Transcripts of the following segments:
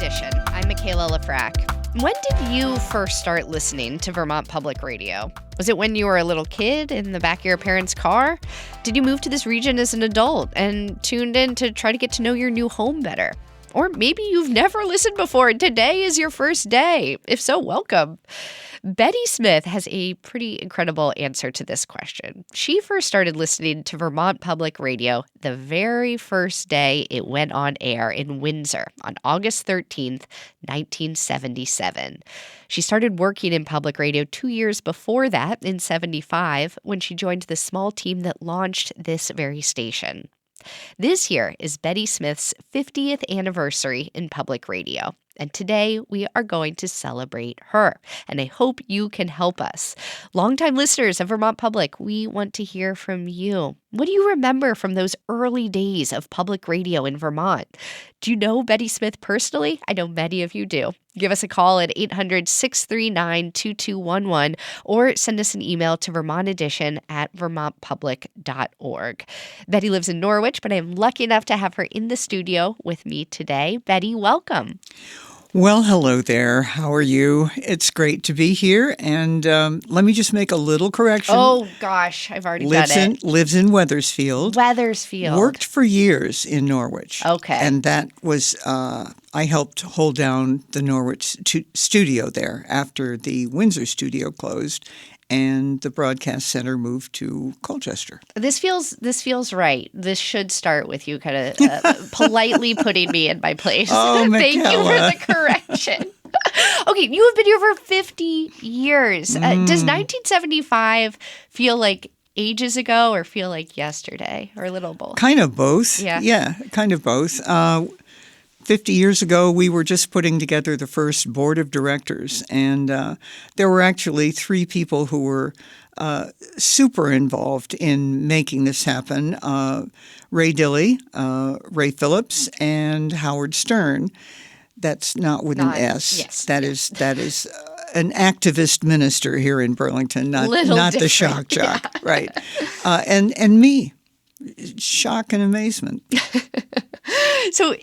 Edition. I'm Michaela Lafrac. When did you first start listening to Vermont Public Radio? Was it when you were a little kid in the back of your parents' car? Did you move to this region as an adult and tuned in to try to get to know your new home better? Or maybe you've never listened before and today is your first day. If so, welcome. Betty Smith has a pretty incredible answer to this question. She first started listening to Vermont Public Radio the very first day it went on air in Windsor on August 13th, 1977. She started working in public radio 2 years before that, in 75, when she joined the small team that launched this very station. This year is Betty Smith's 50th anniversary in public radio. And today we are going to celebrate her, and I hope you can help us. Longtime listeners of Vermont Public, we want to hear from you. What do you remember from those early days of public radio in Vermont? Do you know Betty Smith personally? I know many of you do. Give us a call at 800-639-2211 or send us an email to vermontedition@vermontpublic.org. Betty lives in Norwich, but I'm lucky enough to have her in the studio with me today. Betty, welcome. Well, hello there. How are you? It's great to be here. And let me just make a little correction. Oh, gosh, I've already done it. Lives in Wethersfield. Wethersfield. Worked for years in Norwich. Okay. And that was, I helped hold down the Norwich studio there after the Windsor studio closed and the broadcast center moved to Colchester. This feels right. This should start with you kind of politely putting me in my place. Oh, Thank you for Michaela. the correction. Okay, you have been here for 50 years. Does 1975 feel like ages ago or feel like yesterday or a little both? Kind of both. Yeah, kind of both. 50 years ago, we were just putting together the first board of directors, and there were actually 3 people who were super involved in making this happen. Ray Dilley, Ray Phillips, and Howard Stern. That's not with an S. Yes. That is an activist minister here in Burlington, not the shock jock. Yeah. Right. And me. Shock and amazement. So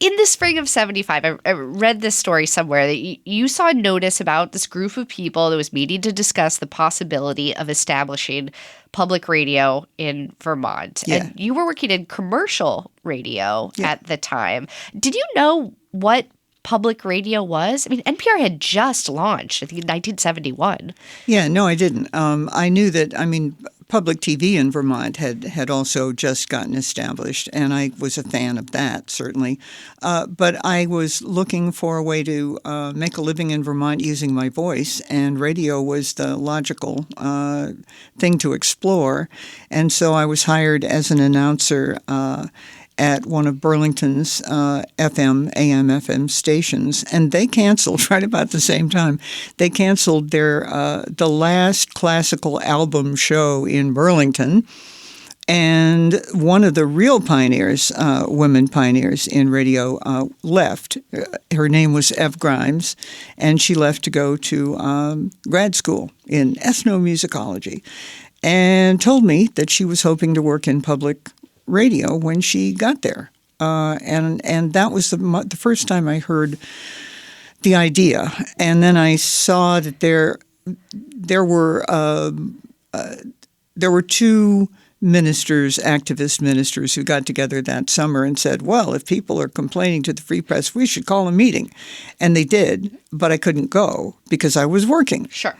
in the spring of 75, I read this story somewhere that you saw a notice about this group of people that was meeting to discuss the possibility of establishing public radio in Vermont. Yeah. And you were working in commercial radio at the time. Did you know what public radio was? I mean, NPR had just launched, I think, in 1971. Yeah, no, I didn't. I knew that, public TV in Vermont had also just gotten established, and I was a fan of that, certainly. But I was looking for a way to make a living in Vermont using my voice, and radio was the logical thing to explore. And so I was hired as an announcer at one of Burlington's AM/FM stations, and they canceled right about the same time. They canceled their the last classical album show in Burlington, and one of the real pioneers, women pioneers in radio, left. Her name was Ev Grimes, and she left to go to grad school in ethnomusicology, and told me that she was hoping to work in public radio when she got there, and that was the first time I heard the idea. And then I saw that there were 2 ministers, activist ministers, who got together that summer and said, well, if people are complaining to the Free Press, we should call a meeting. And they did, but I couldn't go because I was working. Sure.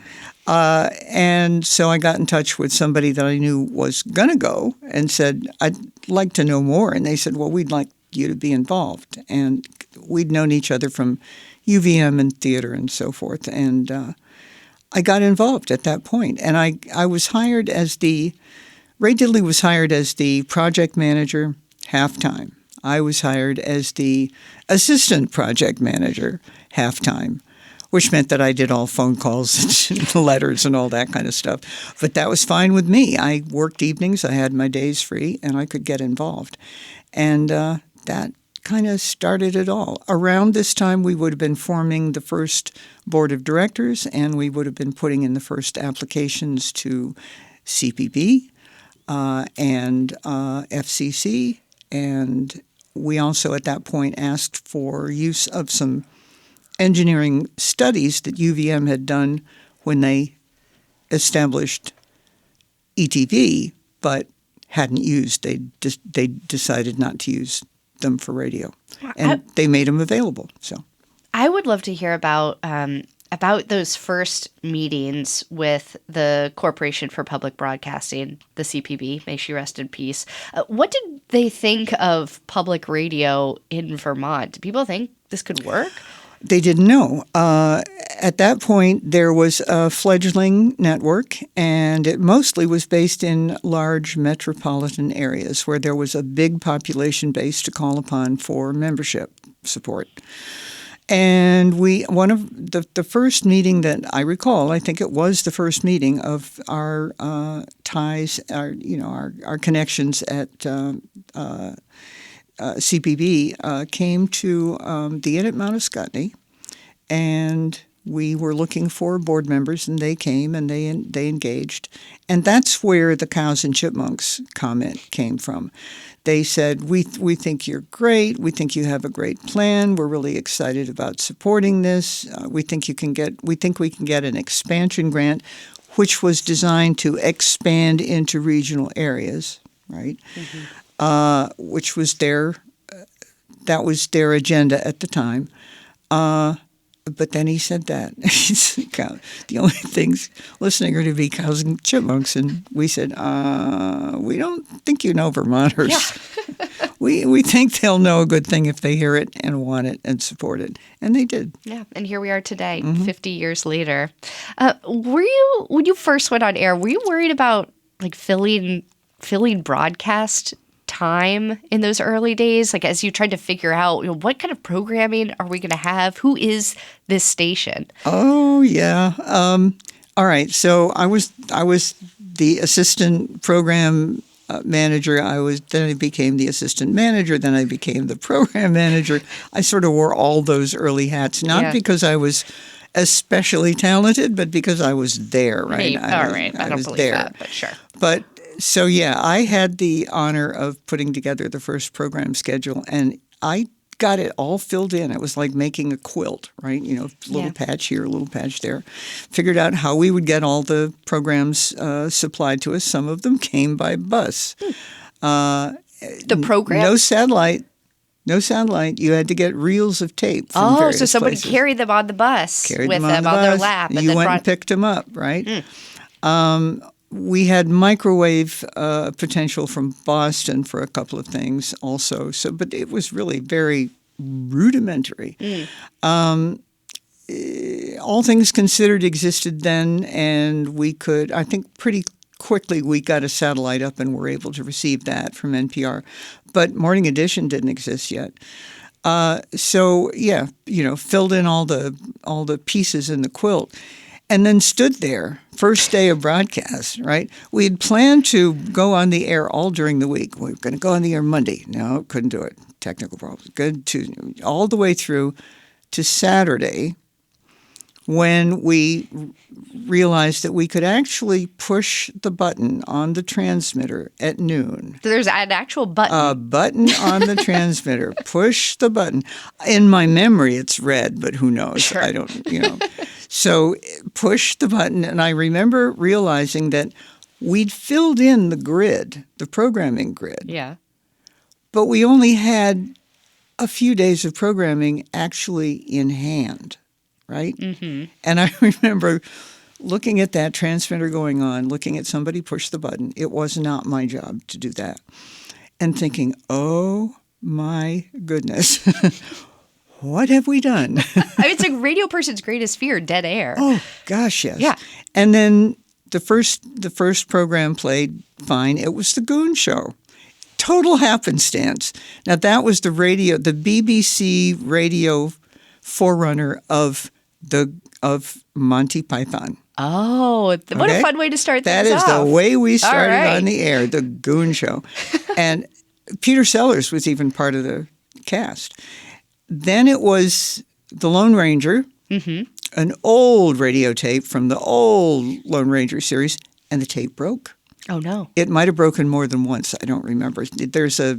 And so I got in touch with somebody that I knew was going to go and said, I'd like to know more. And they said, well, we'd like you to be involved. And we'd known each other from UVM and theater and so forth. And I got involved at that point. And I was hired as Ray Diddley was hired as the project manager half-time. I was hired as the assistant project manager half-time, which meant that I did all phone calls and letters and all that kind of stuff. But that was fine with me. I worked evenings, I had my days free, and I could get involved. And that kind of started it all. Around this time, we would have been forming the first board of directors, and we would have been putting in the first applications to CPB and FCC and we also at that point asked for use of some engineering studies that UVM had done when they established ETV, but hadn't used. They decided not to use them for radio, and they made them available. So I would love to hear about those first meetings with the Corporation for Public Broadcasting, the CPB. May she rest in peace. What did they think of public radio in Vermont? Did people think this could work? They didn't know. At that point, there was a fledgling network, and it mostly was based in large metropolitan areas where there was a big population base to call upon for membership support. And one of the first meeting that I recall, I think it was the first meeting of our ties, our connections at CPB came to the Inn at Mount Ascutney, and we were looking for board members, and they came and they engaged, and that's where the cows and chipmunks comment came from. They said, "We think you're great. We think you have a great plan. We're really excited about supporting this. We think we can get an expansion grant, which was designed to expand into regional areas, right?" Mm-hmm. Which was that was their agenda at the time. But then he said that. The only things listening are to be cows and chipmunks. And we said, we don't think you know Vermonters. Yeah. we think they'll know a good thing if they hear it and want it and support it. And they did. Yeah. And here we are today, 50 years later. When you first went on air, were you worried about like filling broadcast time in those early days, like as you tried to figure out, what kind of programming are we going to have? Who is this station? Oh yeah. All right. So I was the assistant program manager. Then I became the assistant manager. Then I became the program manager. I sort of wore all those early hats, not because I was especially talented, but because I was there. Right. All right. I don't believe there. That, but sure. But. So, yeah, I had the honor of putting together the first program schedule, and I got it all filled in. It was like making a quilt, right? Little patch here, a little patch there. Figured out how we would get all the programs supplied to us. Some of them came by bus. The program? No satellite. You had to get reels of tape from various so somebody places. Carried them on the bus with them on their lap. And you went and picked them up, right? We had microwave potential from Boston for a couple of things also. But it was really very rudimentary. All Things Considered existed then, and we could, I think pretty quickly we got a satellite up and were able to receive that from NPR. But Morning Edition didn't exist yet. Filled in all the pieces in the quilt. And then stood there, first day of broadcast, right? We had planned to go on the air all during the week. We were going to go on the air Monday. No, couldn't do it. Technical problems. Good. All the way through to Saturday, when we realized that we could actually push the button on the transmitter at noon. So there's an actual button. A button on the transmitter. Push the button. In my memory, it's red, but who knows? Sure. I don't. So push the button, and I remember realizing that we'd filled in the grid, the programming grid. Yeah. But we only had a few days of programming actually in hand, right? Mm-hmm. And I remember looking at that transmitter going on, looking at somebody push the button. It was not my job to do that. And thinking, oh my goodness. What have we done? It's like radio person's greatest fear, dead air. Oh, gosh, yes. Yeah. And then the first program played fine. It was the Goon Show. Total happenstance. Now, that was the BBC radio forerunner of Monty Python. Oh, what a fun way to start things off. That is the way we started on the air, the Goon Show. And Peter Sellers was even part of the cast. Then it was The Lone Ranger, an old radio tape from the old Lone Ranger series, and the tape broke. Oh, no. It might have broken more than once. I don't remember.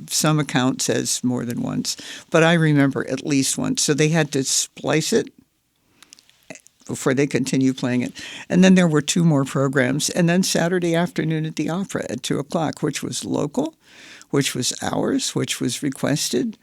Some account says more than once, but I remember at least once. So they had to splice it before they continue playing it. And then there were 2 more programs. And then Saturday afternoon at the Opera at 2:00, which was local, which was ours, which was requested.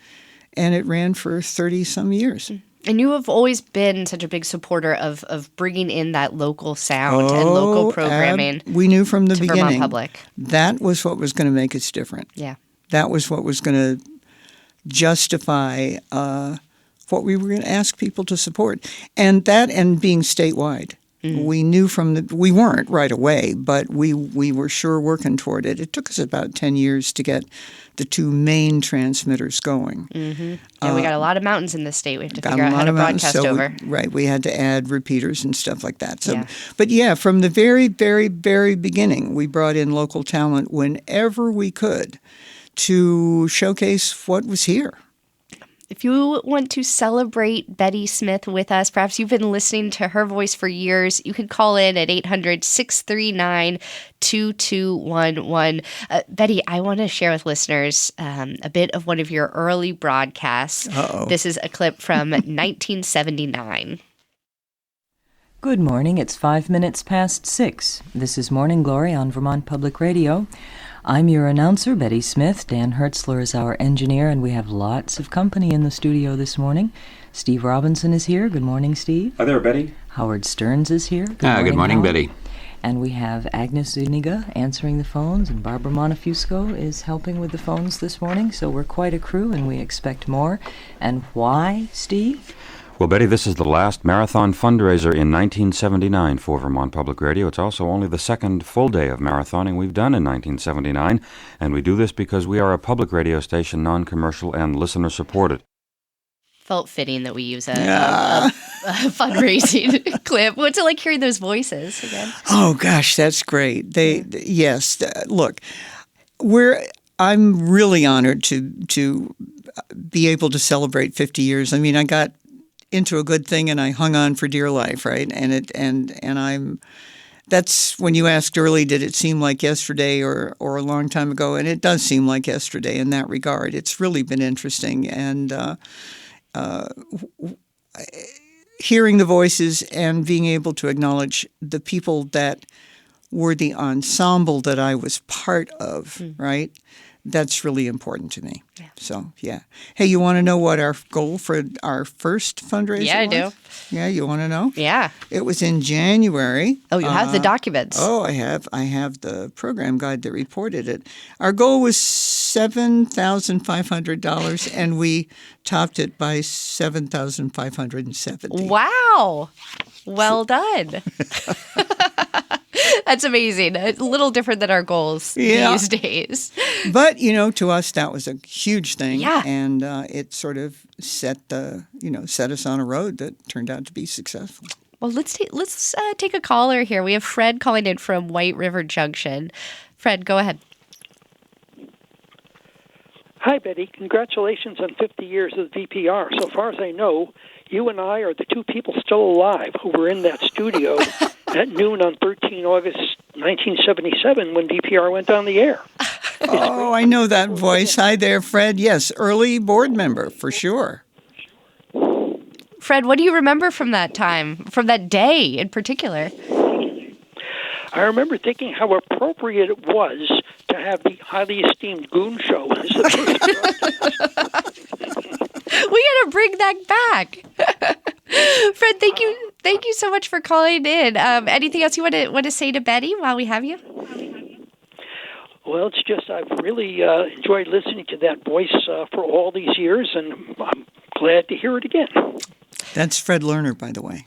And it ran for 30-some years. And you have always been such a big supporter of bringing in that local sound and local programming. We knew from the beginning Vermont Public. that was what was going to make us different. Yeah. That was what was going to justify what we were going to ask people to support. And being statewide. We knew we weren't right away, but we were sure working toward it. It took us about 10 years to get the 2 main transmitters going. Mm-hmm. And we got a lot of mountains in this state. We have to figure out how to broadcast over. We had to add repeaters and stuff like that. So, But yeah, from the very, very, very beginning, we brought in local talent whenever we could to showcase what was here. If you want to celebrate Betty Smith with us, perhaps you've been listening to her voice for years, you can call in at 800-639-2211. Betty, I want to share with listeners a bit of one of your early broadcasts. Uh-oh. This is a clip from 1979. Good morning. It's 6:05. This is Morning Glory on Vermont Public Radio. I'm your announcer, Betty Smith. Dan Hertzler is our engineer, and we have lots of company in the studio this morning. Steve Robinson is here. Good morning, Steve. Hi there, Betty. Howard Stearns is here. Good morning, Howard. Betty. And we have Agnes Zuniga answering the phones, and Barbara Montefusco is helping with the phones this morning. So we're quite a crew, and we expect more. And why, Steve? Well, Betty, this is the last marathon fundraiser in 1979 for Vermont Public Radio. It's also only the second full day of marathoning we've done in 1979, and we do this because we are a public radio station, non-commercial and listener-supported. Felt fitting that we use a fundraising clip. What's it like hearing those voices again? Oh, gosh, that's great. Look, I'm really honored to be able to celebrate 50 years. I mean, I got into a good thing and I hung on for dear life, right? That's when you asked early, did it seem like yesterday or a long time ago? And it does seem like yesterday in that regard. It's really been interesting, and hearing the voices and being able to acknowledge the people that were the ensemble that I was part of, right? That's really important to me. Yeah. So, yeah. Hey, you want to know what our goal for our first fundraiser was? Yeah, I do. Yeah, you want to know? Yeah. It was in January. Oh, you have the documents. Oh, I have the program guide that reported it. Our goal was $7,500, and we topped it by $7,570. Wow. Well done. That's amazing. A little different than our goals these days. But, to us, that was a huge thing. Yeah. And it sort of set us on a road that turned out to be successful. Well, let's take a caller here. We have Fred calling in from White River Junction. Fred, go ahead. Hi, Betty. Congratulations on 50 years of VPR. So far as I know, you and I are the 2 people still alive who were in that studio at noon on 13 August 1977 when VPR went on the air. Oh, I know that voice. Hi there, Fred. Yes, early board member for sure. Fred, what do you remember from that time, from that day in particular? I remember thinking how appropriate it was to have the highly esteemed Goon Show as the first We got to bring that back. Fred, thank you so much for calling in. Anything else you want to say to Betty while we have you? Well, it's just I've really enjoyed listening to that voice for all these years, and I'm glad to hear it again. That's Fred Lerner, by the way.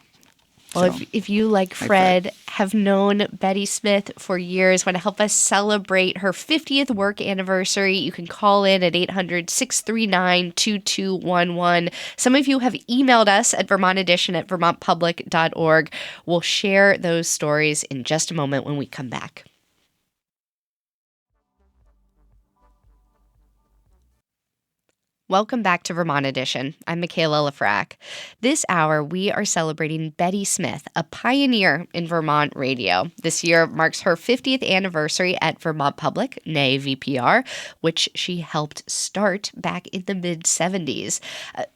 Well, if you, like Fred, have known Betty Smith for years, want to help us celebrate her 50th work anniversary, you can call in at 800-639-2211. Some of you have emailed us at vermontedition@vermontpublic.org. We'll share those stories in just a moment when we come back. Welcome back to Vermont Edition. I'm Michaela Lafrac. This hour, we are celebrating Betty Smith, a pioneer in Vermont radio. This year marks her 50th anniversary at Vermont Public, nay VPR, which she helped start back in the mid-70s.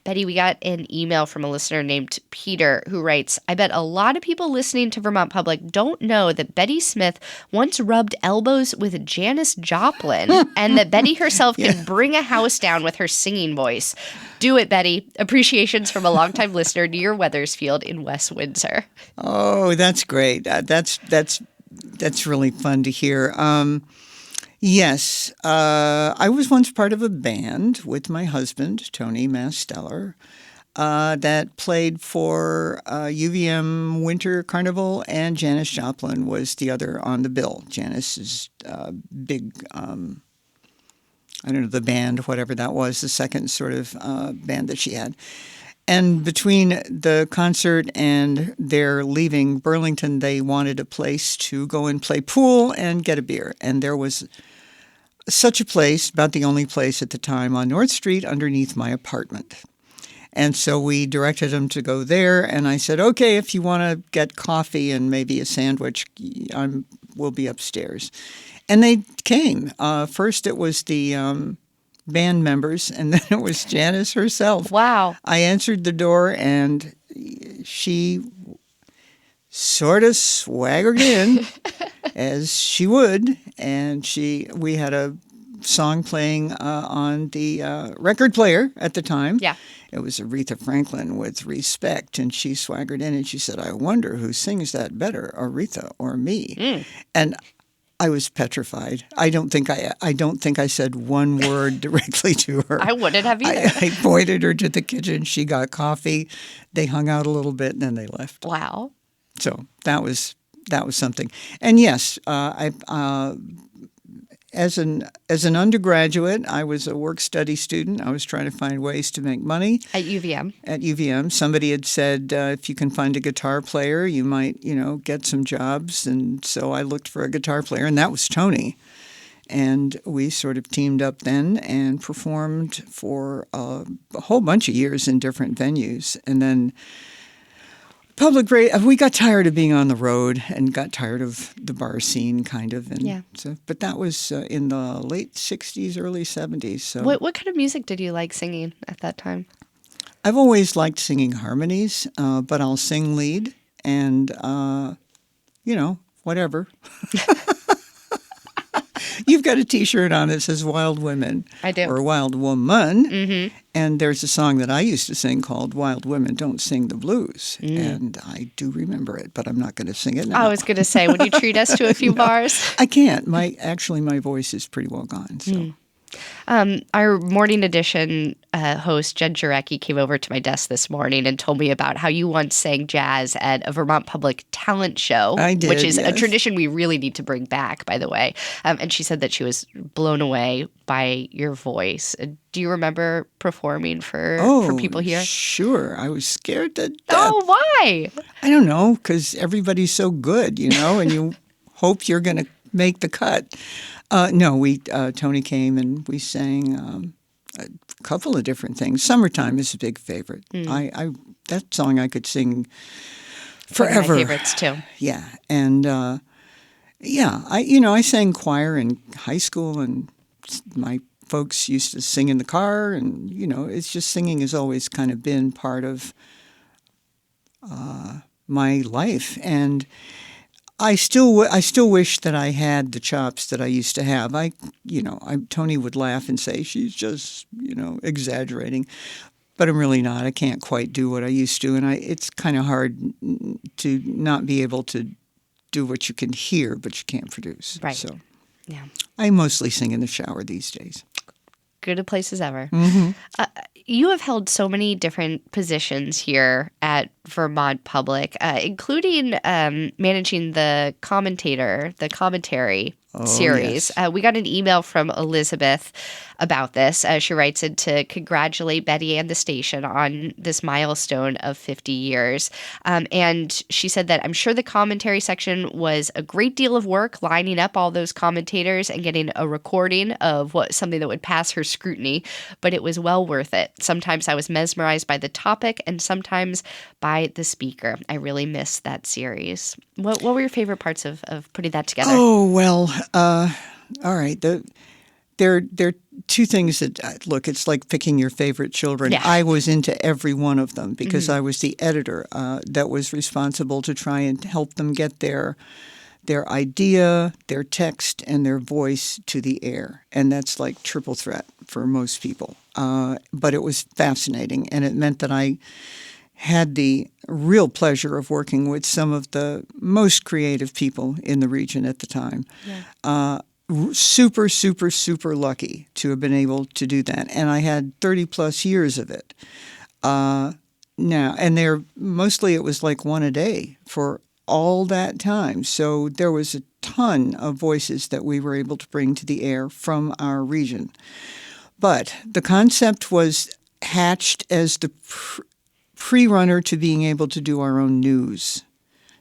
Betty, we got an email from a listener named Peter who writes, I bet a lot of people listening to Vermont Public don't know that Betty Smith once rubbed elbows with Janis Joplin and that Betty herself can bring a house down with her singing voice. Do it, Betty. Appreciations from a longtime listener near Wethersfield in West Windsor. Oh, that's great. That's really fun to hear. Yes, I was once part of a band with my husband, Tony Masteller, that played for UVM Winter Carnival, and Janis Joplin was the other on the bill. Janis is big. I don't know, the band, whatever that was, the second sort of band that she had. And between the concert and their leaving Burlington, they wanted a place to go and play pool and get a beer. And there was such a place, about the only place at the time, on North Street underneath my apartment. And so we directed them to go there. And I said, okay, if you want to get coffee and maybe a sandwich, we'll be upstairs. And they came. First, it was the band members, and then it was Janis herself. Wow. I answered the door, and she sort of swaggered in, as she would. And we had a song playing on the record player at the time. Yeah. It was Aretha Franklin with Respect, and she swaggered in, and she said, I wonder who sings that better, Aretha or me? And I was petrified. I don't think I said one word directly to her. I wouldn't have either. I pointed her to the kitchen. She got coffee. They hung out a little bit, and then they left. Wow. So that was something. And yes, as an undergraduate, I was a work-study student. I was trying to find ways to make money. At UVM? At UVM. Somebody had said, if you can find a guitar player, you might, get some jobs. And so I looked for a guitar player, and that was Tony. And we sort of teamed up then and performed for a whole bunch of years in different venues. And then public radio, we got tired of being on the road and got tired of the bar scene, kind of. And yeah. So, but that was in the late 60s, early 70s. So, what kind of music did you like singing at that time? I've always liked singing harmonies, but I'll sing lead and, whatever. You've got a T-shirt on that says Wild Women. I do. Or Wild Woman. Mm-hmm. And there's a song that I used to sing called Wild Women Don't Sing the Blues. And I do remember it, but I'm not going to sing it now. I was going to say, would you treat us to a few bars? I can't. My voice is pretty well gone. So. Our morning edition host, Jen Jarecki, came over to my desk this morning and told me about how you once sang jazz at a Vermont Public talent show. I did, which is yes. a tradition we really need to bring back, by the way. And she said that she was blown away by your voice. Do you remember performing for people here? Sure. I was scared to death. Oh, why? I don't know, because everybody's so good, and you hope you're going to make the cut. No, Tony came and we sang a couple of different things. Summertime is a big favorite. That song I could sing forever. One of my favorites too. Yeah, and I sang choir in high school, and my folks used to sing in the car, and it's just singing has always kind of been part of my life, and I still wish that I had the chops that I used to have. Tony would laugh and say she's just exaggerating, but I'm really not. I can't quite do what I used to, and it's kind of hard to not be able to do what you can hear, but you can't produce. Right. So, yeah, I mostly sing in the shower these days. Good a place as ever. Mm-hmm. You have held so many different positions here at Vermont Public, including managing the commentary series. Yes. We got an email from Elizabeth about this. She writes in to congratulate Betty and the station on this milestone of 50 years. And she said that I'm sure the commentary section was a great deal of work lining up all those commentators and getting a recording of something that would pass her scrutiny, but it was well worth it. Sometimes I was mesmerized by the topic and sometimes by the speaker. I really miss that series. What were your favorite parts of putting that together? Oh, well, all right. There are two things that, look, it's like picking your favorite children. Yeah. I was into every one of them because I was the editor that was responsible to try and help them get their idea, their text, and their voice to the air. And that's like triple threat for most people. But it was fascinating, and it meant that I had the real pleasure of working with some of the most creative people in the region at the time. Yeah. Super, super, super lucky to have been able to do that. And I had 30 plus years of it. Now, and mostly it was like one a day for all that time. So there was a ton of voices that we were able to bring to the air from our region. But the concept was hatched as the pre-runner to being able to do our own news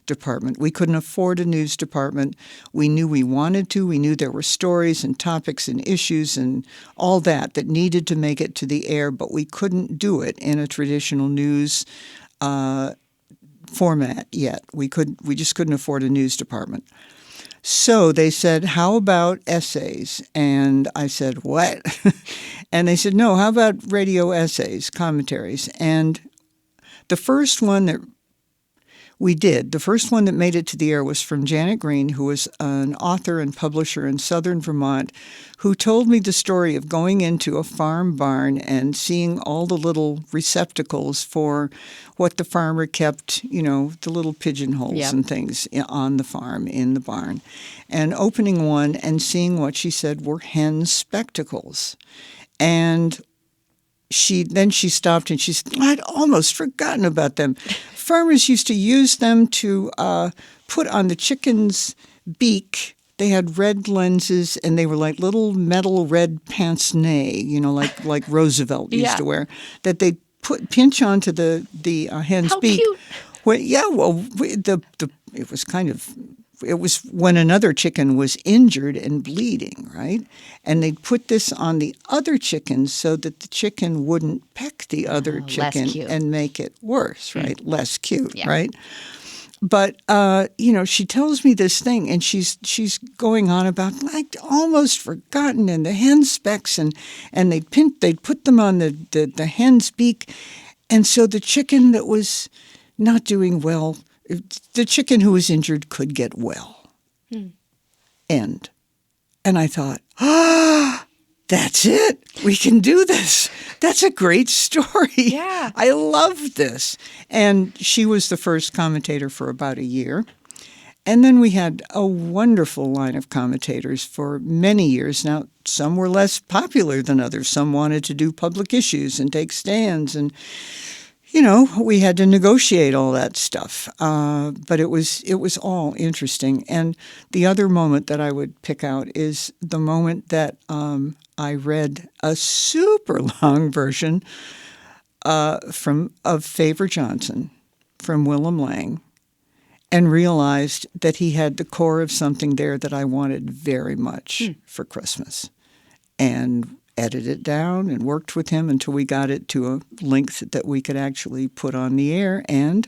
department. We couldn't afford a news department. We knew we wanted to. We knew there were stories and topics and issues and all that needed to make it to the air, but we couldn't do it in a traditional news format yet. We just couldn't afford a news department. So they said, how about essays? And I said, what? And they said, no, how about radio essays, commentaries? And the first one that made it to the air was from Janet Green, who was an author and publisher in southern Vermont, who told me the story of going into a farm barn and seeing all the little receptacles for what the farmer kept, the little pigeonholes and things on the farm in the barn, and opening one and seeing what she said were hen spectacles. And she stopped and she said, I'd almost forgotten about them. Farmers used to use them to put on the chicken's beak. They had red lenses, and they were like little metal red pince-nez, like Roosevelt used to wear, that they pinch onto the hen's beak. Cute. It was when another chicken was injured and bleeding, right? And they'd put this on the other chicken so that the chicken wouldn't peck the other chicken and make it worse, right? Less cute, right? But, she tells me this thing, and she's going on about, like, almost forgotten, and the hen specks, and they'd put them on the hen's beak. And so the chicken that was not doing well, the chicken who was injured could get well. End. And I thought, that's it. We can do this. That's a great story. Yeah. I love this. And she was the first commentator for about a year. And then we had a wonderful line of commentators for many years. Now, some were less popular than others. Some wanted to do public issues and take stands, and we had to negotiate all that stuff, but it was all interesting. And the other moment that I would pick out is the moment that I read a super long version of Favor Johnson from Willem Lang, and realized that he had the core of something there that I wanted very much for Christmas, and edited it down and worked with him until we got it to a length that we could actually put on the air, and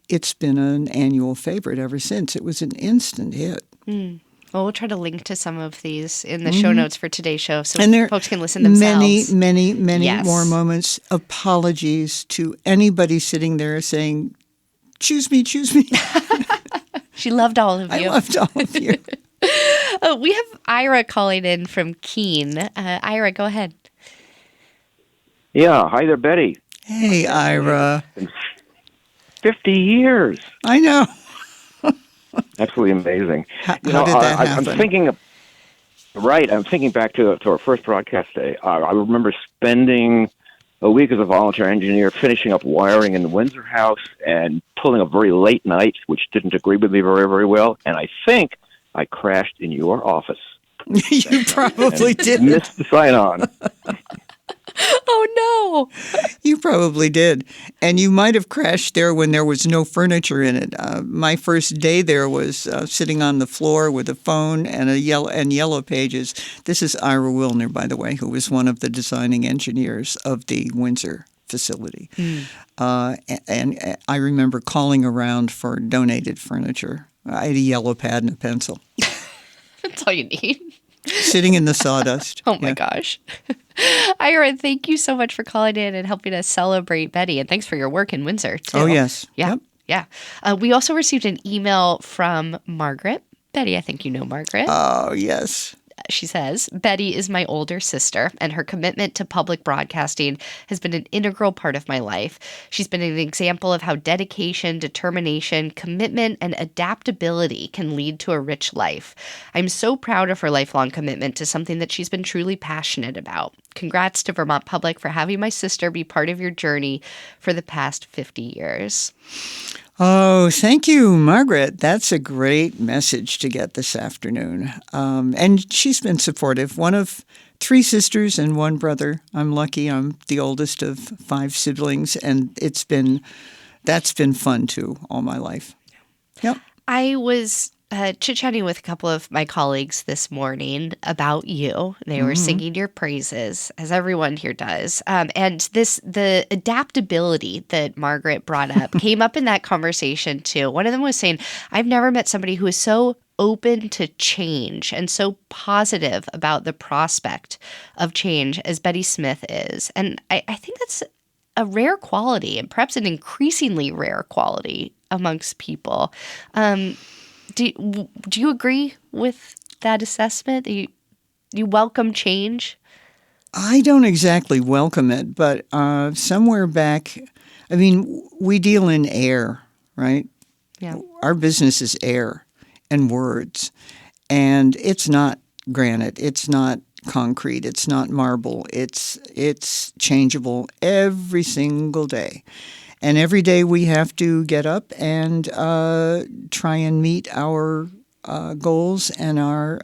it's been an annual favorite ever since. It was an instant hit. Well, we'll try to link to some of these in the show notes for today's show so folks can listen Many, themselves. many more moments. Apologies to anybody sitting there saying, choose me, choose me. She loved all of you. I loved all of you. We have Ira calling in from Keene. Ira, go ahead. Yeah, hi there, Betty. Hey, Ira. 50 years. I know. Absolutely amazing. How did that happen? I'm thinking back to our first broadcast day. I remember spending a week as a volunteer engineer finishing up wiring in the Windsor house and pulling a very late night, which didn't agree with me very, very well. And I think I crashed in your office. You probably did. Missed the sign-on. Oh, no. You probably did. And you might have crashed there when there was no furniture in it. My first day there was sitting on the floor with a phone and yellow pages. This is Ira Wilner, by the way, who was one of the designing engineers of the Windsor facility. And I remember calling around for donated furniture. I had a yellow pad and a pencil. That's all you need. Sitting in the sawdust. Oh, my gosh. Ira, thank you so much for calling in and helping us celebrate Betty. And thanks for your work in Windsor, too. Oh, yes. Yeah. Yep. Yeah. We also received an email from Margaret. Betty, I think you know Margaret. Oh, yes. She says, Betty is my older sister, and her commitment to public broadcasting has been an integral part of my life. She's been an example of how dedication, determination, commitment, and adaptability can lead to a rich life. I'm so proud of her lifelong commitment to something that she's been truly passionate about. Congrats to Vermont Public for having my sister be part of your journey for the past 50 years. Oh, thank you, Margaret. That's a great message to get this afternoon. And she's been supportive. One of 3 sisters and 1 brother. I'm lucky. I'm the oldest of 5 siblings, and that's been fun too all my life. Yep. I was chit-chatting with a couple of my colleagues this morning about you. They were singing your praises, as everyone here does. And the adaptability that Margaret brought up came up in that conversation too. One of them was saying, I've never met somebody who is so open to change and so positive about the prospect of change as Betty Smith is. And I think that's a rare quality, and perhaps an increasingly rare quality amongst people. Do you agree with that assessment? You welcome change? I don't exactly welcome it, but somewhere back, I mean, we deal in air, right? Yeah. Our business is air and words, and it's not granite, it's not concrete, it's not marble, it's changeable every single day. And every day we have to get up and try and meet our goals and our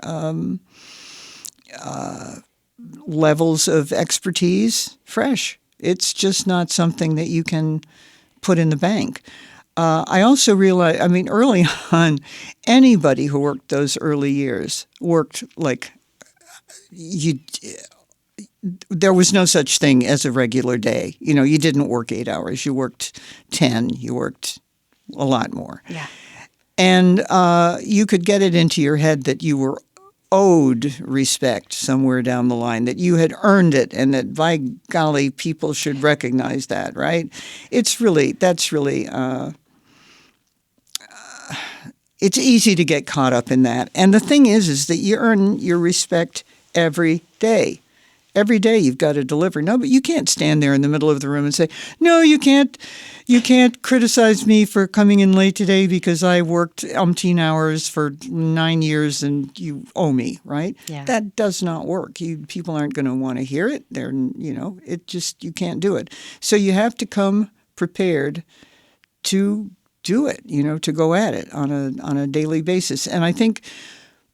levels of expertise fresh. It's just not something that you can put in the bank. I also realized, I mean, early on, anybody who worked those early years worked like there was no such thing as a regular day. You know, you didn't work 8 hours. You worked 10. You worked a lot more. Yeah. And you could get it into your head that you were owed respect somewhere down the line, that you had earned it, and that, by golly, people should recognize that, right? That's really it's easy to get caught up in that. And the thing is that you earn your respect every day. Every day you've got to deliver. No, but you can't stand there in the middle of the room and say, no, you can't criticize me for coming in late today because I worked umpteen hours for 9 years and you owe me, right? Yeah. That does not work. People aren't going to want to hear it. You can't do it. So you have to come prepared to do it, to go at it on a daily basis. And I think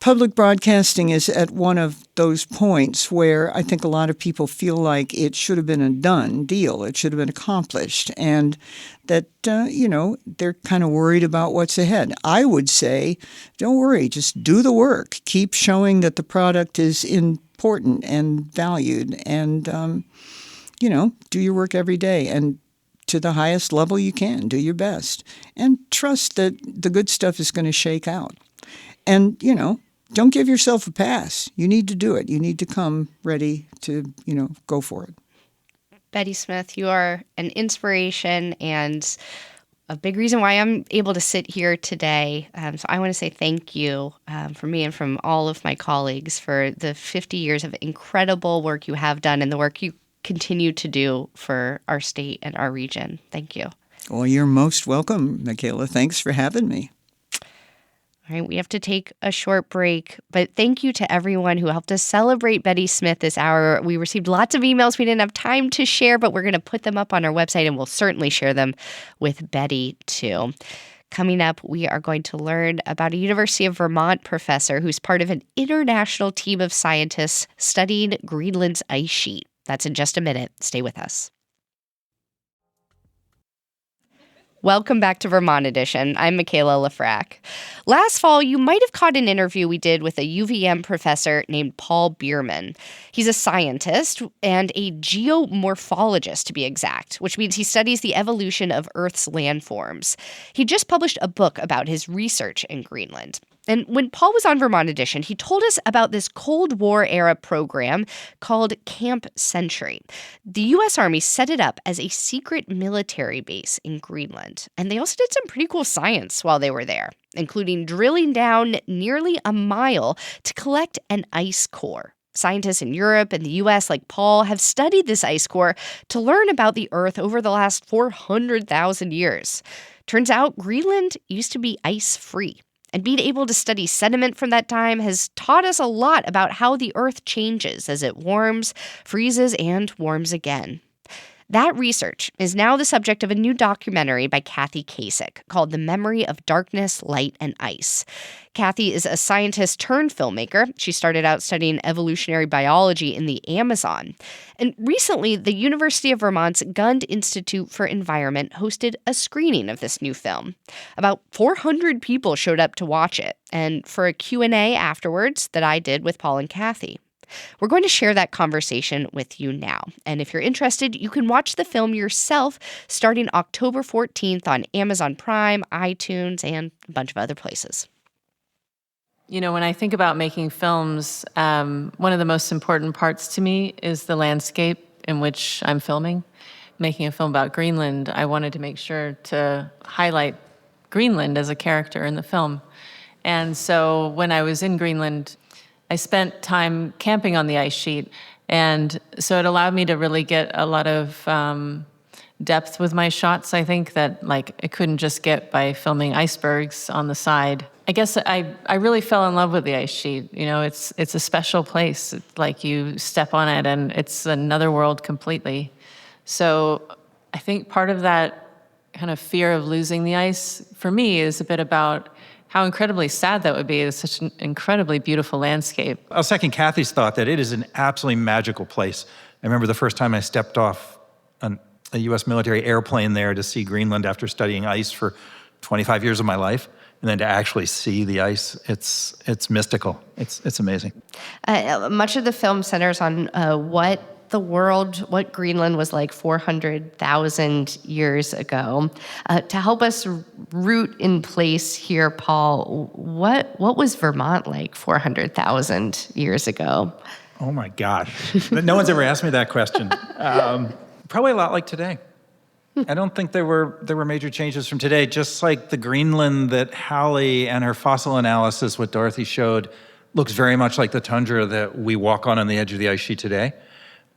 public broadcasting is at one of those points where I think a lot of people feel like it should have been a done deal. It should have been accomplished, and that, they're kind of worried about what's ahead. I would say, don't worry, just do the work. Keep showing that the product is important and valued, and, do your work every day. And to the highest level you can, do your best. And trust that the good stuff is going to shake out. And, don't give yourself a pass. You need to do it. You need to come ready to, go for it. Betty Smith, you are an inspiration and a big reason why I'm able to sit here today. So I want to say thank you from me and from all of my colleagues for the 50 years of incredible work you have done and the work you continue to do for our state and our region. Thank you. Well, you're most welcome, Michaela. Thanks for having me. All right, we have to take a short break, but thank you to everyone who helped us celebrate Betty Smith this hour. We received lots of emails we didn't have time to share, but we're going to put them up on our website, and we'll certainly share them with Betty, too. Coming up, we are going to learn about a University of Vermont professor who's part of an international team of scientists studying Greenland's ice sheet. That's in just a minute. Stay with us. Welcome back to Vermont Edition. I'm Michaela Lafrac. Last fall, you might have caught an interview we did with a UVM professor named Paul Bierman. He's a scientist and a geomorphologist, to be exact, which means he studies the evolution of Earth's landforms. He just published a book about his research in Greenland. And when Paul was on Vermont Edition, he told us about this Cold War-era program called Camp Century. The U.S. Army set it up as a secret military base in Greenland. And they also did some pretty cool science while they were there, including drilling down nearly a mile to collect an ice core. Scientists in Europe and the U.S., like Paul, have studied this ice core to learn about the Earth over the last 400,000 years. Turns out Greenland used to be ice-free. And being able to study sediment from that time has taught us a lot about how the Earth changes as it warms, freezes, and warms again. That research is now the subject of a new documentary by Kathy Kasich called The Memory of Darkness, Light, and Ice. Kathy is a scientist turned filmmaker. She started out studying evolutionary biology in the Amazon. And recently, the University of Vermont's Gund Institute for Environment hosted a screening of this new film. About 400 people showed up to watch it, and for a Q&A afterwards that I did with Paul and Kathy. We're going to share that conversation with you now. And if you're interested, you can watch the film yourself starting October 14th on Amazon Prime, iTunes, and a bunch of other places. You know, when I think about making films, one of the most important parts to me is the landscape in which I'm filming. Making a film about Greenland, I wanted to make sure to highlight Greenland as a character in the film. And so when I was in Greenland, I spent time camping on the ice sheet, and so it allowed me to really get a lot of depth with my shots, I think, that like I couldn't just get by filming icebergs on the side. I guess I really fell in love with the ice sheet. You know, it's a special place. It's like you step on it and it's another world completely. So I think part of that kind of fear of losing the ice for me is a bit about how incredibly sad that would be. It's such an incredibly beautiful landscape. I'll second Kathy's thought that it is an absolutely magical place. I remember the first time I stepped off a U.S. military airplane there to see Greenland after studying ice for 25 years of my life, and then to actually see the ice, it's mystical. It's amazing. Much of the film centers on what Greenland was like 400,000 years ago. To help us root in place here, Paul, what was Vermont like 400,000 years ago? Oh my gosh. No one's ever asked me that question. Probably a lot like today. I don't think there were major changes from today, just like the Greenland that Hallie and her fossil analysis, what Dorothy showed, looks very much like the tundra that we walk on the edge of the ice sheet today.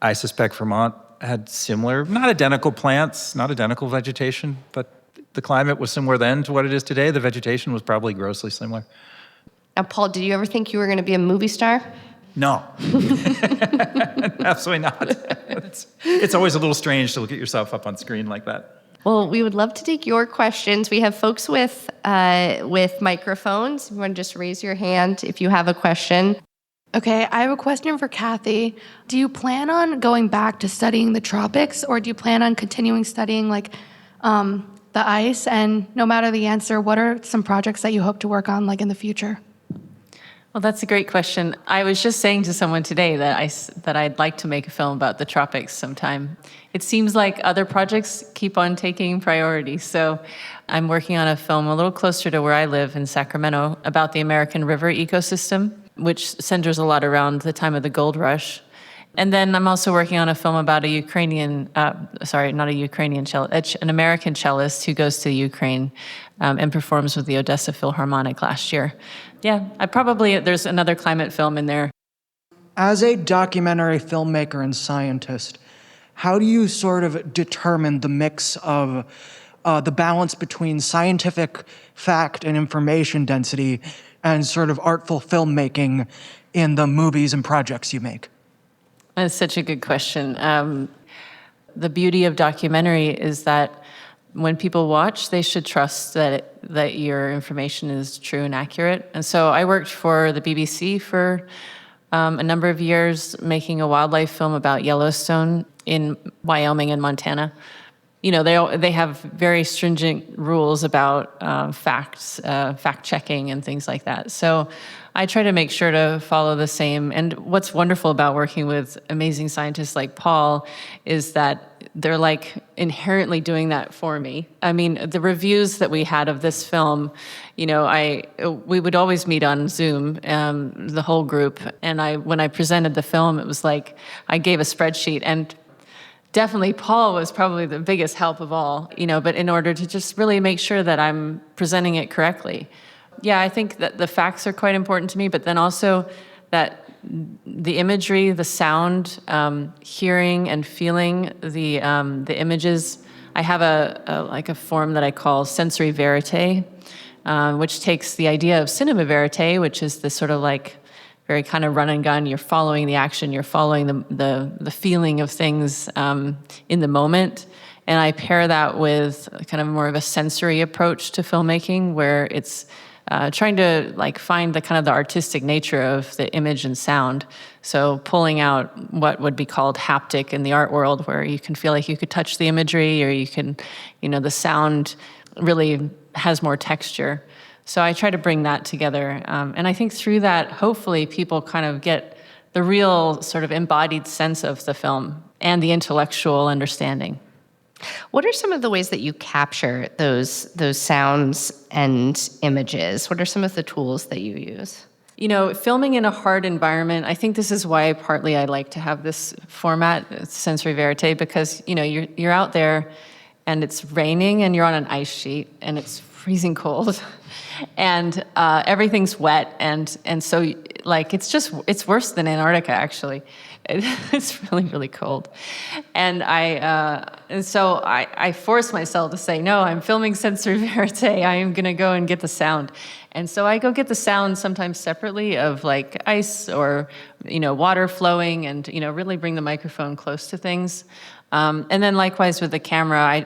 I suspect Vermont had similar, not identical plants, not identical vegetation, but the climate was similar then to what it is today. The vegetation was probably grossly similar. Now, Paul, did you ever think you were going to be a movie star? No. Absolutely not. It's always a little strange to look at yourself up on screen like that. Well, we would love to take your questions. We have folks with microphones. You want to just raise your hand if you have a question. Okay, I have a question for Kathy. Do you plan on going back to studying the tropics, or do you plan on continuing studying like the ice? And no matter the answer, what are some projects that you hope to work on like in the future? Well, that's a great question. I was just saying to someone today that I'd like to make a film about the tropics sometime. It seems like other projects keep on taking priority. So I'm working on a film a little closer to where I live in Sacramento about the American river ecosystem, which centers a lot around the time of the gold rush. And then I'm also working on a film about an American cellist who goes to Ukraine and performs with the Odessa Philharmonic last year. Yeah, there's another climate film in there. As a documentary filmmaker and scientist, how do you sort of determine the mix of the balance between scientific fact and information density and sort of artful filmmaking in the movies and projects you make? That's such a good question. The beauty of documentary is that when people watch, they should trust that your information is true and accurate. And so I worked for the BBC for a number of years, making a wildlife film about Yellowstone in Wyoming and Montana. They have very stringent rules about fact checking and things like that. So I try to make sure to follow the same. And what's wonderful about working with amazing scientists like Paul is that they're like inherently doing that for me. I mean, the reviews that we had of this film, we would always meet on Zoom, the whole group. And when I presented the film, it was like I gave a spreadsheet, and definitely Paul was probably the biggest help of all, but in order to just really make sure that I'm presenting it correctly. Yeah, I think that the facts are quite important to me, but then also that the imagery, the sound, hearing and feeling the images. I have a form that I call sensory verite, which takes the idea of cinema verite, which is this sort of like very kind of run and gun. You're following the action, you're following the feeling of things in the moment. And I pair that with kind of more of a sensory approach to filmmaking, where it's trying to like find the artistic nature of the image and sound. So pulling out what would be called haptic in the art world, where you can feel like you could touch the imagery, or you can, the sound really has more texture. So I try to bring that together. And I think through that, hopefully people kind of get the real sort of embodied sense of the film and the intellectual understanding. What are some of the ways that you capture those sounds and images? What are some of the tools that you use? Filming in a hard environment, I think this is why partly I like to have this format, sensory verite, because, you're out there and it's raining and you're on an ice sheet and it's freezing cold and everything's wet. And so it's worse than Antarctica, actually. It's really, really cold. And so I force myself to say, no, I'm filming sensory verite. I am going to go and get the sound. And so I go get the sound sometimes separately of like ice or, water flowing, and, really bring the microphone close to things. And then likewise with the camera, I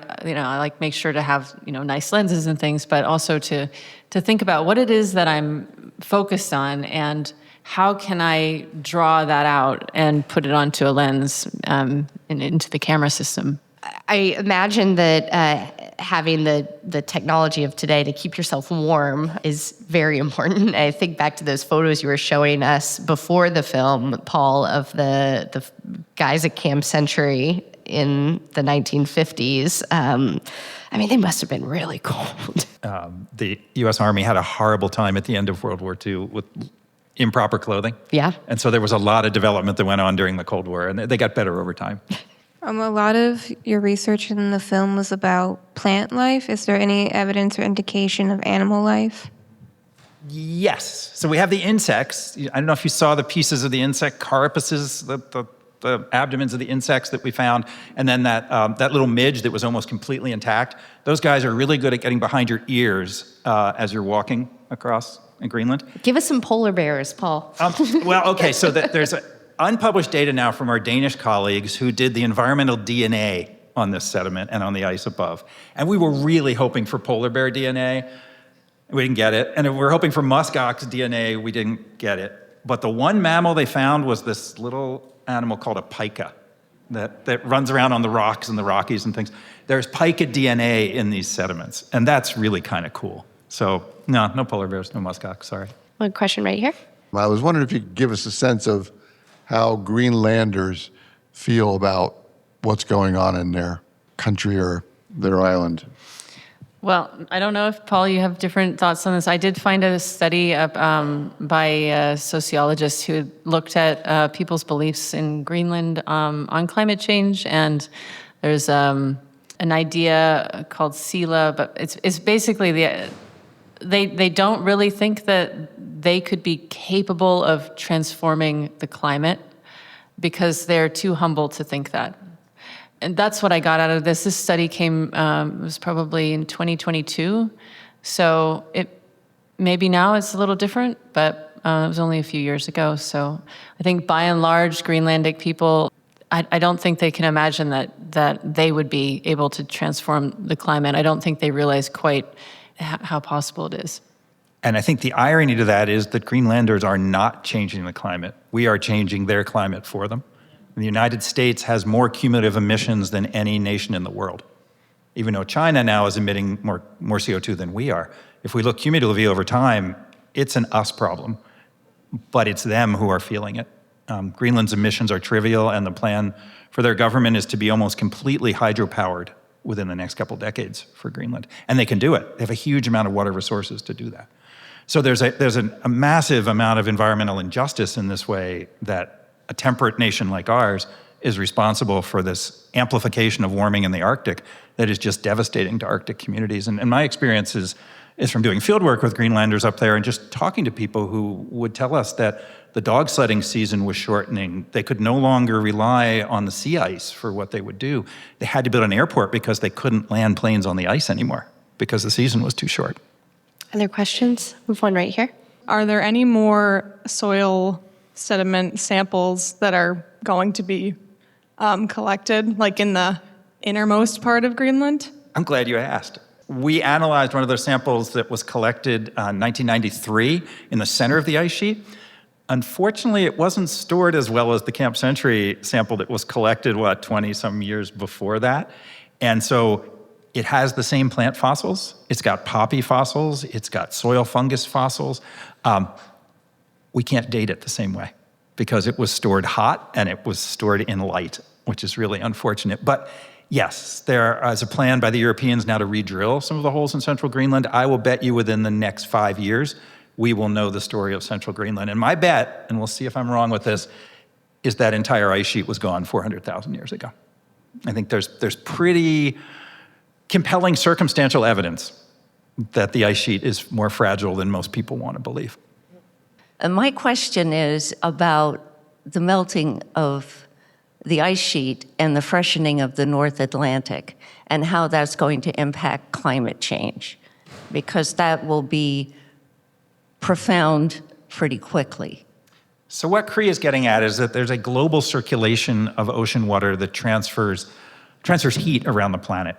like make sure to have, nice lenses and things, but also to think about what it is that I'm focused on and how can I draw that out and put it onto a lens and into the camera system? I imagine that having the technology of today to keep yourself warm is very important. I think back to those photos you were showing us before the film, Paul, of the guys at Camp Century in the 1950s. They must have been really cold. The U.S. Army had a horrible time at the end of World War II with improper clothing. Yeah. And so there was a lot of development that went on during the Cold War, and they got better over time. A lot of your research in the film was about plant life. Is there any evidence or indication of animal life? Yes. So we have the insects. I don't know if you saw the pieces of the insect carapaces, the abdomens of the insects that we found, and then that little midge that was almost completely intact. Those guys are really good at getting behind your ears as you're walking across in Greenland. Give us some polar bears, Paul. Okay, so there's unpublished data now from our Danish colleagues who did the environmental DNA on this sediment and on the ice above. And we were really hoping for polar bear DNA. We didn't get it. And we were hoping for muskox DNA. We didn't get it. But the one mammal they found was this little animal called a pika that runs around on the rocks and the Rockies and things. There's pika DNA in these sediments, and that's really kind of cool. So no polar bears, no muskox, sorry. One question right here. I was wondering if you could give us a sense of how Greenlanders feel about what's going on in their country or their island. Well, I don't know if, Paul, you have different thoughts on this. I did find a study by a sociologist who looked at people's beliefs in Greenland on climate change, and there's an idea called SELA, but it's basically they don't really think that they could be capable of transforming the climate because they're too humble to think that. And that's what I got out of this. This study came, was probably in 2022. So maybe now it's a little different, but it was only a few years ago. So I think by and large, Greenlandic people, I don't think they can imagine that that they would be able to transform the climate. I don't think they realize quite how possible it is. And I think the irony to that is that Greenlanders are not changing the climate. We are changing their climate for them. And the United States has more cumulative emissions than any nation in the world, even though China now is emitting more CO2 than we are. If we look cumulatively over time, it's an us problem, but it's them who are feeling it. Greenland's emissions are trivial, and the plan for their government is to be almost completely hydropowered within the next couple decades for Greenland. And they can do it. They have a huge amount of water resources to do that. So there's a massive amount of environmental injustice in this way, that a temperate nation like ours is responsible for this amplification of warming in the Arctic that is just devastating to Arctic communities. And my experience is from doing field work with Greenlanders up there and just talking to people who would tell us that the dog sledding season was shortening. They could no longer rely on the sea ice for what they would do. They had to build an airport because they couldn't land planes on the ice anymore because the season was too short. Other questions? We have one right here. Are there any more soil sediment samples that are going to be collected, like in the innermost part of Greenland? I'm glad you asked. We analyzed one of those samples that was collected in 1993 in the center of the ice sheet. Unfortunately, it wasn't stored as well as the Camp Century sample that was collected, 20-some years before that. And so it has the same plant fossils. It's got poppy fossils. It's got soil fungus fossils. We can't date it the same way because it was stored hot and it was stored in light, which is really unfortunate. But yes, there is a plan by the Europeans now to re-drill some of the holes in central Greenland. I will bet you within the next 5 years, we will know the story of central Greenland. And my bet, and we'll see if I'm wrong with this, is that entire ice sheet was gone 400,000 years ago. I think there's pretty compelling circumstantial evidence that the ice sheet is more fragile than most people want to believe. And my question is about the melting of the ice sheet and the freshening of the North Atlantic and how that's going to impact climate change, because that will be profound pretty quickly. So what Cree is getting at is that there's a global circulation of ocean water that transfers heat around the planet.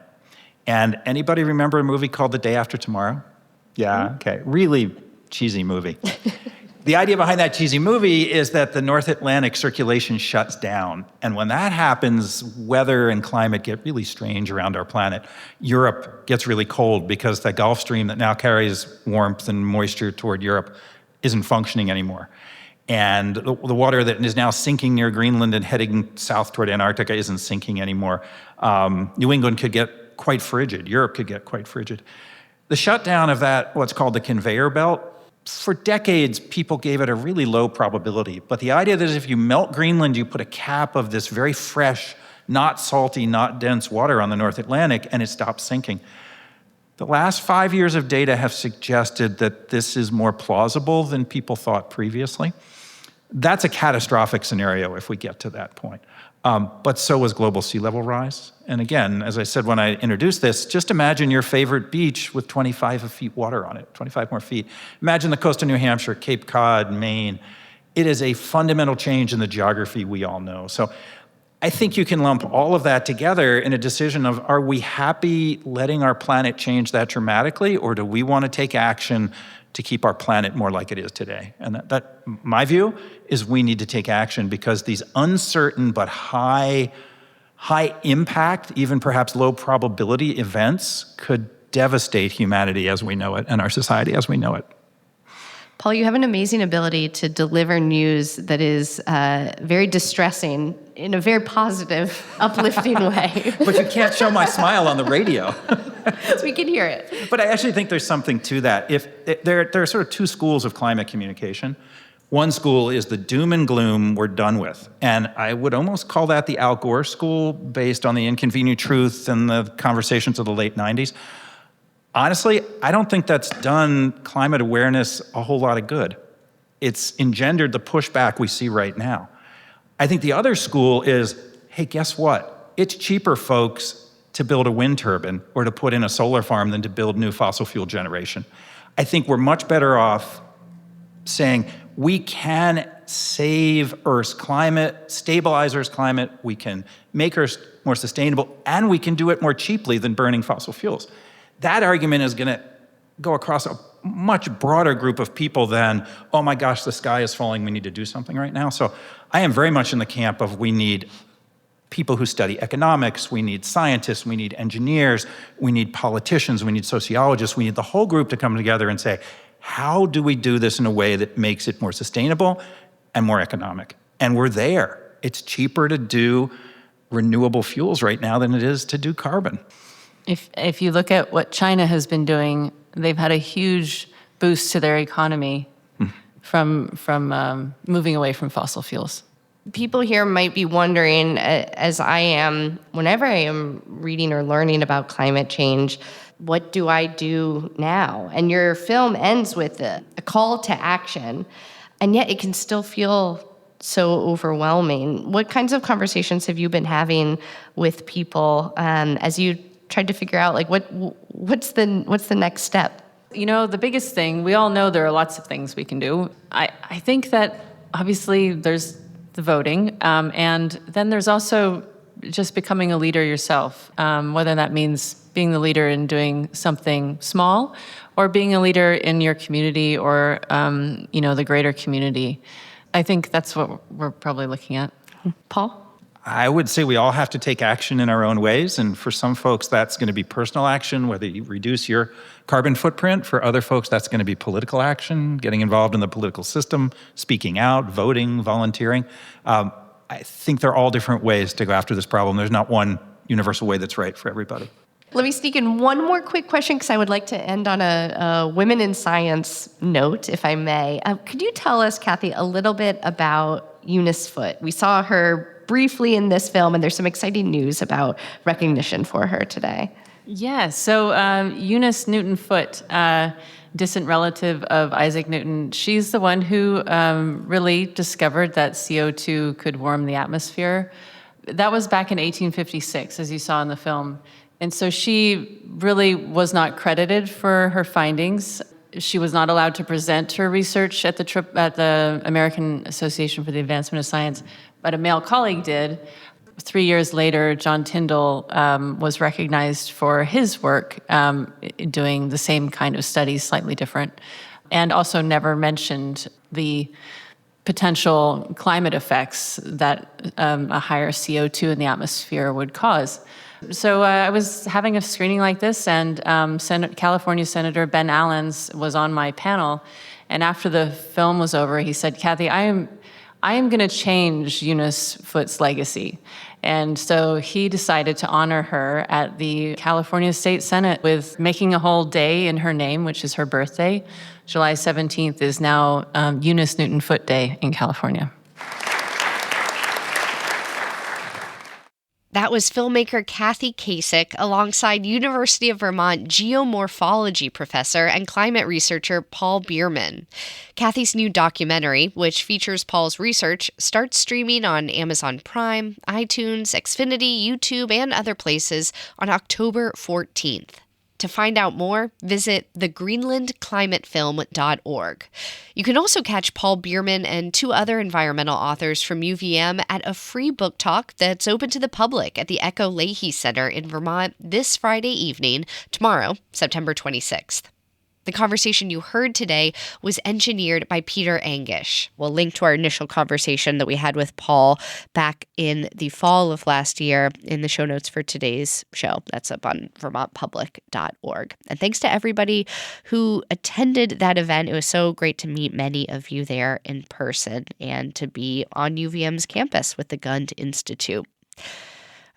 And anybody remember a movie called The Day After Tomorrow? Yeah, okay, really cheesy movie. The idea behind that cheesy movie is that the North Atlantic circulation shuts down. And when that happens, weather and climate get really strange around our planet. Europe gets really cold because the Gulf Stream that now carries warmth and moisture toward Europe isn't functioning anymore. And the water that is now sinking near Greenland and heading south toward Antarctica isn't sinking anymore. New England could get quite frigid. Europe could get quite frigid. The shutdown of that, what's called the conveyor belt, for decades, people gave it a really low probability. But the idea that if you melt Greenland, you put a cap of this very fresh, not salty, not dense water on the North Atlantic, and it stops sinking. The last 5 years of data have suggested that this is more plausible than people thought previously. That's a catastrophic scenario if we get to that point. But so is global sea level rise. And again, as I said when I introduced this, just imagine your favorite beach with 25 feet water on it, 25 more feet. Imagine the coast of New Hampshire, Cape Cod, Maine. It is a fundamental change in the geography we all know. So I think you can lump all of that together in a decision of, are we happy letting our planet change that dramatically, or do we want to take action to keep our planet more like it is today? And that my view is we need to take action, because these uncertain but high impact, even perhaps low probability events could devastate humanity as we know it and our society as we know it. Paul, you have an amazing ability to deliver news that is very distressing in a very positive, uplifting way. But you can't show my smile on the radio. So we can hear it. But I actually think there's something to that. There are sort of two schools of climate communication. One school is the doom and gloom we're done with. And I would almost call that the Al Gore school, based on the inconvenient truth and the conversations of the late 90s. Honestly, I don't think that's done climate awareness a whole lot of good. It's engendered the pushback we see right now. I think the other school is, hey, guess what? It's cheaper, folks, to build a wind turbine or to put in a solar farm than to build new fossil fuel generation. I think we're much better off saying, we can save Earth's climate, stabilize Earth's climate, we can make Earth more sustainable, and we can do it more cheaply than burning fossil fuels. That argument is going to go across a much broader group of people than, oh my gosh, the sky is falling, we need to do something right now. So I am very much in the camp of we need people who study economics, we need scientists, we need engineers, we need politicians, we need sociologists, we need the whole group to come together and say, how do we do this in a way that makes it more sustainable and more economic? And we're there. It's cheaper to do renewable fuels right now than it is to do carbon. If you look at what China has been doing, they've had a huge boost to their economy from moving away from fossil fuels. People here might be wondering, as I am, whenever I am reading or learning about climate change, what do I do now? And your film ends with a call to action, and yet it can still feel so overwhelming. What kinds of conversations have you been having with people as you tried to figure out, like, what's the next step? You know, the biggest thing, we all know there are lots of things we can do. I think that obviously there's the voting, and then there's also just becoming a leader yourself, whether that means being the leader in doing something small or being a leader in your community or, the greater community. I think that's what we're probably looking at. Paul? I would say we all have to take action in our own ways, and for some folks that's going to be personal action, whether you reduce your carbon footprint. For other folks, that's going to be political action, getting involved in the political system, speaking out, voting, volunteering. I think there are all different ways to go after this problem. There's not one universal way that's right for everybody. Let me sneak in one more quick question, because I would like to end on a women in science note, if I may. Could you tell us, Kathy, a little bit about Eunice Foote? We saw her briefly in this film, and there's some exciting news about recognition for her today. Yeah, so Eunice Newton Foote, distant relative of Isaac Newton, she's the one who really discovered that CO2 could warm the atmosphere. That was back in 1856, as you saw in the film. And so she really was not credited for her findings. She was not allowed to present her research at the American Association for the Advancement of Science, but a male colleague did. 3 years later, John Tyndall was recognized for his work doing the same kind of studies, slightly different, and also never mentioned the potential climate effects that a higher CO2 in the atmosphere would cause. So I was having a screening like this, and California Senator Ben Allens was on my panel, and after the film was over, he said, "Kathy, I am going to change Eunice Foote's legacy." And so he decided to honor her at the California State Senate with making a whole day in her name, which is her birthday. July 17th is now Eunice Newton Foote Day in California. That was filmmaker Kathy Kasich alongside University of Vermont geomorphology professor and climate researcher Paul Bierman. Kathy's new documentary, which features Paul's research, starts streaming on Amazon Prime, iTunes, Xfinity, YouTube, and other places on October 14th. To find out more, visit thegreenlandclimatefilm.org. You can also catch Paul Bierman and 2 other environmental authors from UVM at a free book talk that's open to the public at the Echo Leahy Center in Vermont this Friday evening, tomorrow, September 26th. The conversation you heard today was engineered by Peter Angish. We'll link to our initial conversation that we had with Paul back in the fall of last year in the show notes for today's show. That's up on vermontpublic.org. And thanks to everybody who attended that event. It was so great to meet many of you there in person and to be on UVM's campus with the Gund Institute.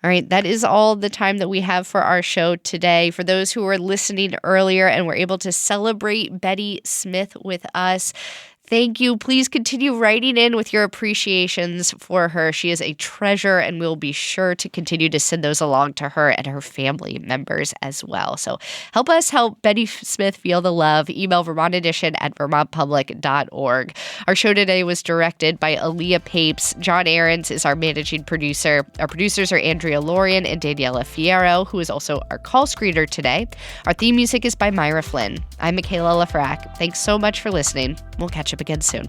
All right, that is all the time that we have for our show today. For those who were listening earlier and were able to celebrate Betty Smith with us, thank you. Please continue writing in with your appreciations for her. She is a treasure, and we'll be sure to continue to send those along to her and her family members as well. So help us help Betty Smith feel the love. Email vermontedition@vermontpublic.org. Our show today was directed by Aaliyah Papes. John Ahrens is our managing producer. Our producers are Andrea Lorian and Daniela Fierro, who is also our call screener today. Our theme music is by Myra Flynn. I'm Michaela Lafrac. Thanks so much for listening. We'll catch up again soon.